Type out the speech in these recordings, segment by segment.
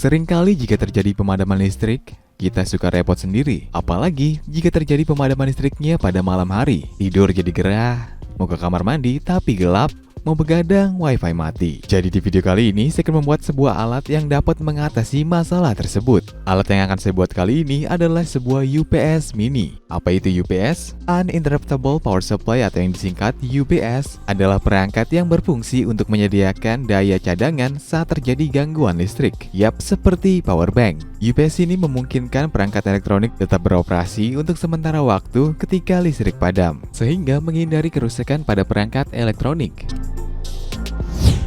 Seringkali jika terjadi pemadaman listrik, kita suka repot sendiri. Apalagi jika terjadi pemadaman listriknya pada malam hari. Tidur jadi gerah, mau ke kamar mandi tapi gelap, mau begadang wifi mati. Jadi di video kali ini saya akan membuat sebuah alat yang dapat mengatasi masalah tersebut. Alat yang akan saya buat kali ini adalah sebuah UPS mini. Apa itu UPS? Uninterruptible Power Supply atau yang disingkat UPS adalah perangkat yang berfungsi untuk menyediakan daya cadangan saat terjadi gangguan listrik. Yap, seperti power bank. UPS ini memungkinkan perangkat elektronik tetap beroperasi untuk sementara waktu ketika listrik padam, sehingga menghindari kerusakan pada perangkat elektronik.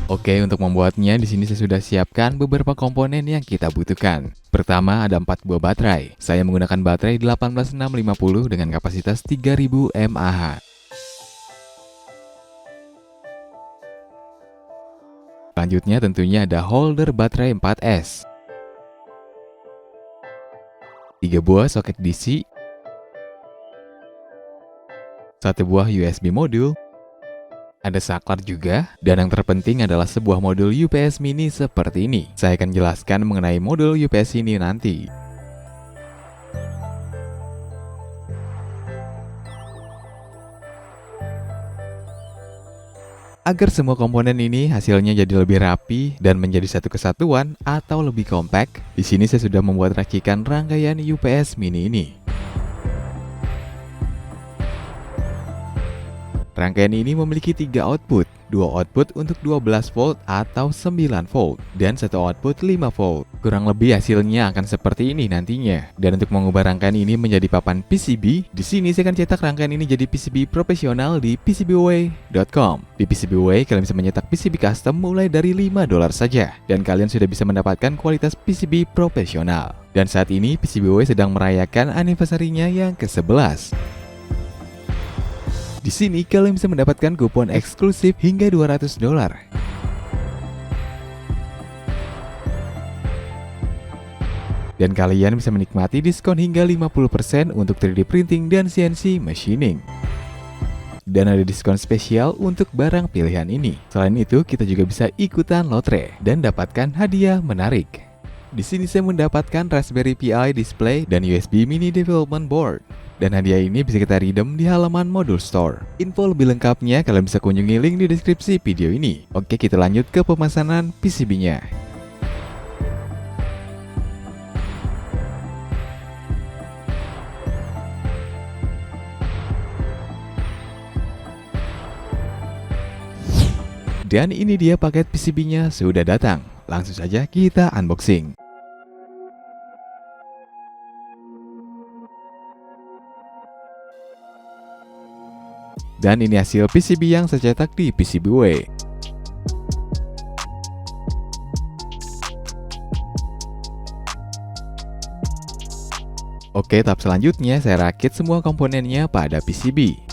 Oke, untuk membuatnya di sini saya sudah siapkan beberapa komponen yang kita butuhkan. Pertama ada 4 buah baterai. Saya menggunakan baterai 18650 dengan kapasitas 3000 mAh. Selanjutnya tentunya ada holder baterai 4S. 3 buah soket DC. 1 buah USB modul. Ada saklar juga, dan yang terpenting adalah sebuah modul UPS mini seperti ini. Saya akan jelaskan mengenai modul UPS ini nanti. Agar semua komponen ini hasilnya jadi lebih rapi dan menjadi satu kesatuan atau lebih kompak, di sini saya sudah membuat racikan rangkaian UPS mini ini. Rangkaian ini memiliki 3 output, 2 output untuk 12 volt atau 9 volt, dan 1 output 5 volt. Kurang lebih hasilnya akan seperti ini nantinya. Dan untuk mengubah rangkaian ini menjadi papan PCB, di sini saya akan cetak rangkaian ini jadi PCB profesional di PCBWay.com. Di PCBWay, kalian bisa mencetak PCB custom mulai dari $5 saja, dan kalian sudah bisa mendapatkan kualitas PCB profesional. Dan saat ini PCBWay sedang merayakan anniversary-nya yang ke-11. Di sini kalian bisa mendapatkan kupon eksklusif hingga $200. Dan kalian bisa menikmati diskon hingga 50% untuk 3D printing dan CNC machining. Dan ada diskon spesial untuk barang pilihan ini. Selain itu, kita juga bisa ikutan lotre dan dapatkan hadiah menarik. Di sini saya mendapatkan Raspberry Pi display dan USB mini development board. Dan hadiah ini bisa kita redeem di halaman modul store. Info lebih lengkapnya kalian bisa kunjungi link di deskripsi video ini. Oke, kita lanjut ke pemasangan PCB-nya. Dan ini dia paket PCB-nya sudah datang. Langsung saja kita unboxing. Dan ini hasil PCB yang saya cetak di PCBWay. Oke, tahap selanjutnya saya rakit semua komponennya pada PCB.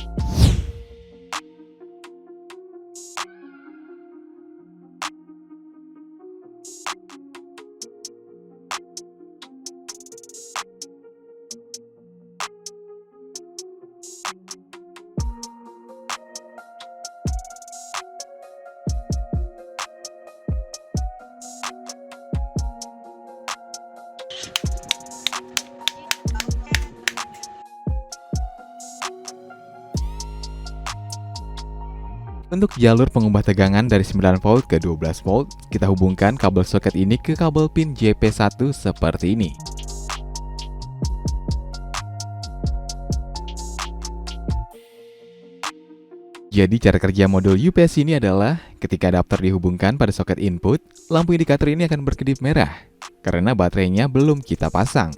Untuk jalur pengubah tegangan dari 9 volt ke 12 volt, kita hubungkan kabel soket ini ke kabel pin JP1 seperti ini. Jadi cara kerja modul UPS ini adalah ketika adapter dihubungkan pada soket input, lampu indikator ini akan berkedip merah karena baterainya belum kita pasang.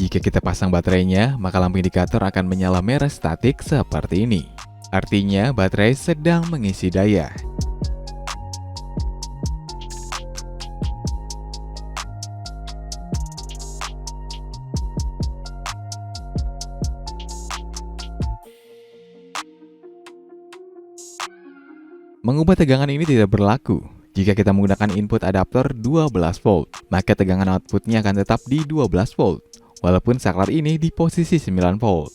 Jika kita pasang baterainya, maka lampu indikator akan menyala merah statik seperti ini. Artinya baterai sedang mengisi daya. Mengubah tegangan ini tidak berlaku. Jika kita menggunakan input adaptor 12 volt, maka tegangan outputnya akan tetap di 12 volt, walaupun saklar ini di posisi 9 volt.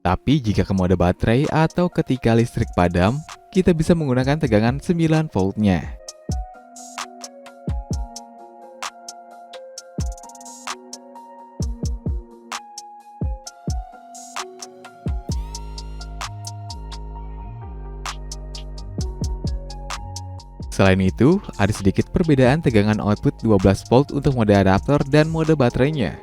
Tapi jika ke mode baterai atau ketika listrik padam, kita bisa menggunakan tegangan 9 voltnya. Selain itu, ada sedikit perbedaan tegangan output 12 volt untuk mode adaptor dan mode baterainya.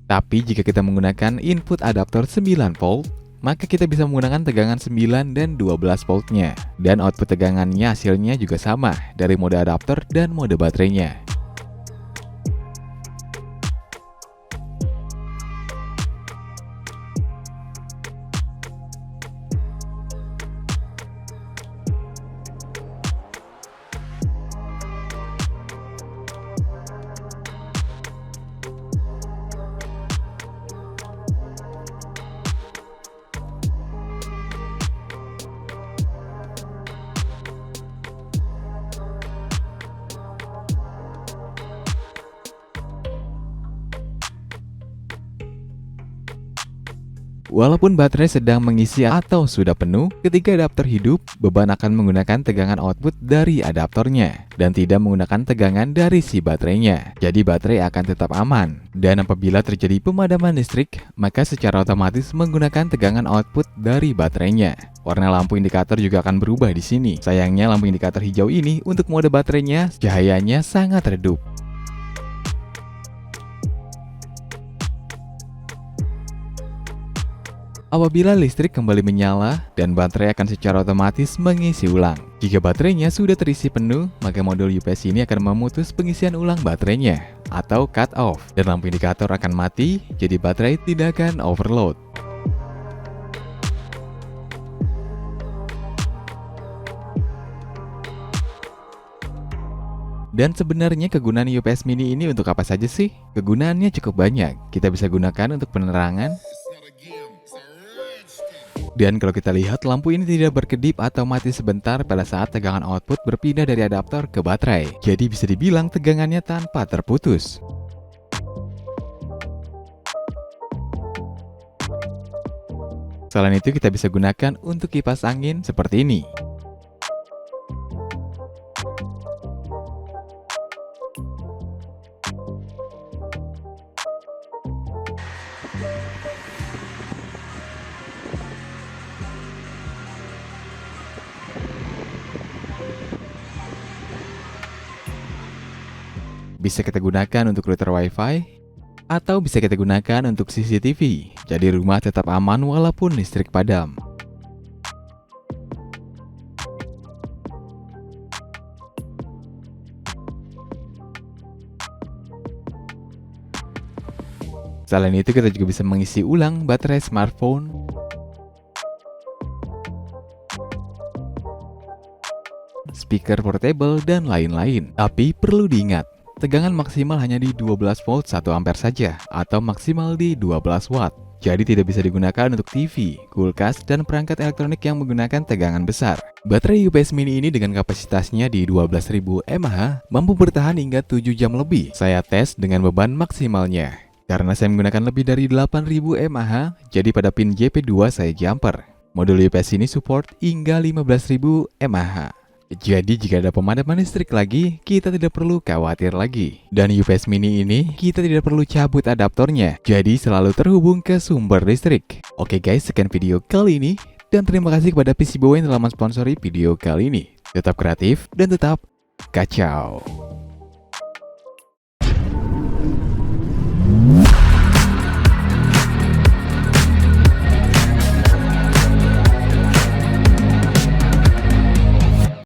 Tapi jika kita menggunakan input adaptor 9 volt, maka kita bisa menggunakan tegangan 9 dan 12 voltnya. Dan output tegangannya hasilnya juga sama dari mode adaptor dan mode baterainya. Walaupun baterai sedang mengisi atau sudah penuh, ketika adaptor hidup, beban akan menggunakan tegangan output dari adaptornya dan tidak menggunakan tegangan dari si baterainya. Jadi baterai akan tetap aman. Dan apabila terjadi pemadaman listrik, maka secara otomatis menggunakan tegangan output dari baterainya. Warna lampu indikator juga akan berubah di sini. Sayangnya lampu indikator hijau ini untuk mode baterainya cahayanya sangat redup. Apabila listrik kembali menyala, dan baterai akan secara otomatis mengisi ulang. Jika baterainya sudah terisi penuh, maka modul UPS ini akan memutus pengisian ulang baterainya, atau cut off, dan lampu indikator akan mati, jadi baterai tidak akan overload. Dan sebenarnya kegunaan UPS mini ini untuk apa saja sih? Kegunaannya cukup banyak. Kita bisa gunakan untuk penerangan. Dan kalau kita lihat, lampu ini tidak berkedip atau mati sebentar pada saat tegangan output berpindah dari adaptor ke baterai. Jadi bisa dibilang tegangannya tanpa terputus. Selain itu kita bisa gunakan untuk kipas angin seperti ini. Bisa kita gunakan untuk router WiFi, atau bisa kita gunakan untuk CCTV, jadi rumah tetap aman walaupun listrik padam. Selain itu kita juga bisa mengisi ulang baterai smartphone, speaker portable, dan lain-lain. Tapi perlu diingat, tegangan maksimal hanya di 12 volt 1 ampere saja, atau maksimal di 12 watt. Jadi tidak bisa digunakan untuk TV, kulkas, dan perangkat elektronik yang menggunakan tegangan besar. Baterai UPS mini ini dengan kapasitasnya di 12.000 mAh mampu bertahan hingga 7 jam lebih. Saya tes dengan beban maksimalnya. Karena saya menggunakan lebih dari 8.000 mAh, jadi pada pin JP2 saya jumper. Modul UPS ini support hingga 15.000 mAh. Jadi jika ada pemadaman listrik lagi, kita tidak perlu khawatir lagi. Dan UPS mini ini, kita tidak perlu cabut adaptornya, jadi selalu terhubung ke sumber listrik. Oke guys, sekian video kali ini. Dan terima kasih kepada PCBWay yang telah mensponsori video kali ini. Tetap kreatif dan tetap kacau.